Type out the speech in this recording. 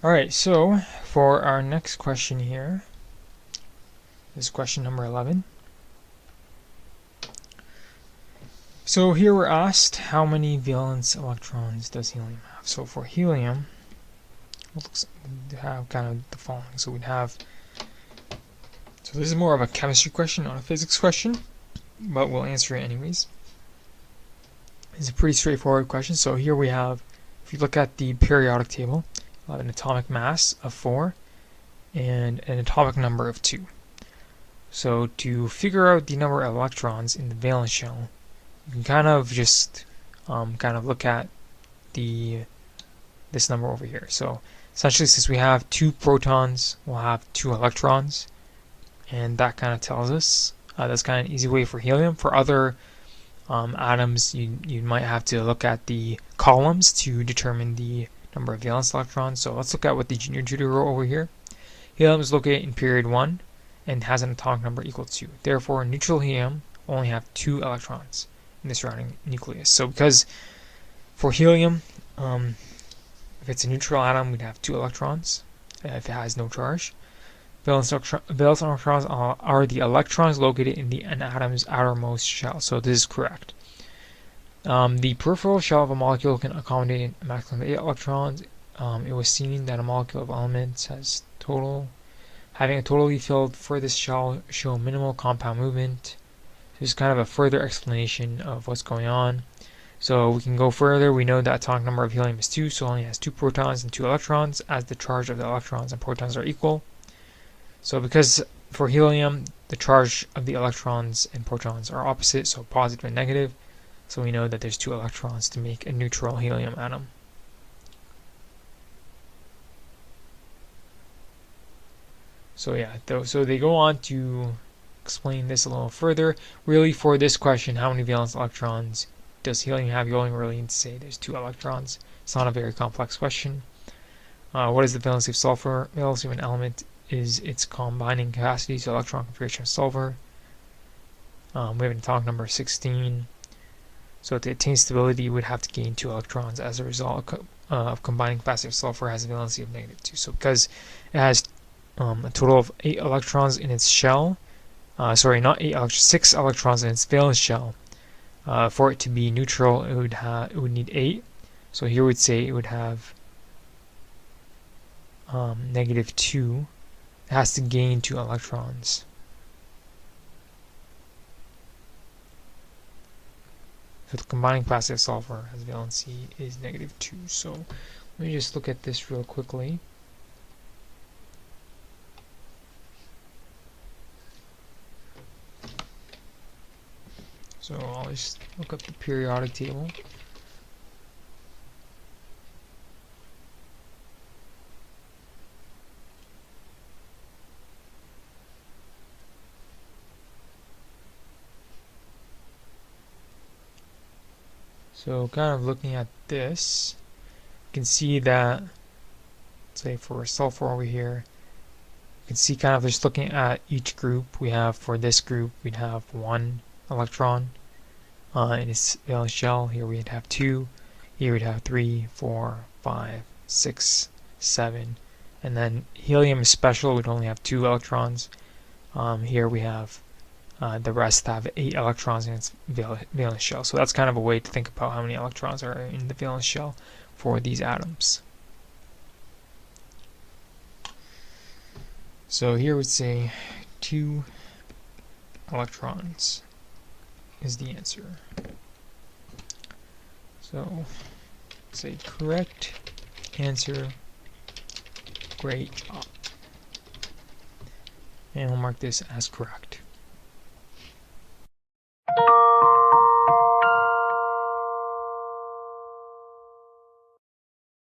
Alright, so for our next question here, this is question number 11. So here we're asked how many valence electrons does helium have. So for helium, we have kind of the following. So this is more of a chemistry question, not a physics question, but we'll answer it anyways. It's a pretty straightforward question. So here we have, if you look at the periodic table, we'll have an atomic mass of 4 and an atomic number of 2. So to figure out the number of electrons in the valence shell, you can kind of just look at this number over here. So essentially, since we have 2 protons, we'll have 2 electrons, and that kind of tells us that's kind of an easy way for helium. For other atoms, you might have to look at the columns to determine the number of valence electrons. So let's look at what the Junior Tutor wrote over here. Helium is located in period 1 and has an atomic number equal to 2. Therefore, neutral helium will only have 2 electrons in the surrounding nucleus. So because for helium, if it's a neutral atom, we'd have 2 electrons if it has no charge. Valence electrons are the electrons located in an atom's outermost shell. So this is correct. The peripheral shell of a molecule can accommodate a maximum of 8 electrons. It was seen that a molecule of elements having a totally filled furthest shell show minimal compound movement. This is kind of a further explanation of what's going on. So we can go further. We know that atomic number of helium is 2, so it only has 2 protons and 2 electrons, as the charge of the electrons and protons are equal. So because for helium, the charge of the electrons and protons are opposite, so positive and negative, so we know that there's 2 electrons to make a neutral helium atom. So yeah, so they go on to explain this a little further. Really, for this question, how many valence electrons does helium have? You only really need to say there's 2 electrons. It's not a very complex question. What is the valency of sulfur? Valency of an element is its combining capacity, so electron configuration of sulfur. We have an atomic number 16. So to attain stability, you would have to gain 2 electrons. As a result of combining capacity of sulfur has a valency of -2. So because it has a total of 8 electrons in its shell, sorry, not 8 electrons, 6 electrons in its valence shell. For it to be neutral, it would need 8. So here we'd say it would have -2. It has to gain 2 electrons. So the combining capacity of sulfur has valency is -2. So let me just look at this real quickly. So I'll just look up the periodic table. So kind of looking at this, you can see that, say for sulfur over here, you can see kind of just looking at each group, we have for this group, we'd have 1 electron in its valence shell. Here we'd have 2, here we'd have 3, 4, 5, 6, 7, and then helium is special, we'd only have 2 electrons. Here we have the rest have 8 electrons in its valence shell. So that's kind of a way to think about how many electrons are in the valence shell for these atoms. So here we'd say 2 electrons is the answer. So say correct answer, great job. And we'll mark this as correct.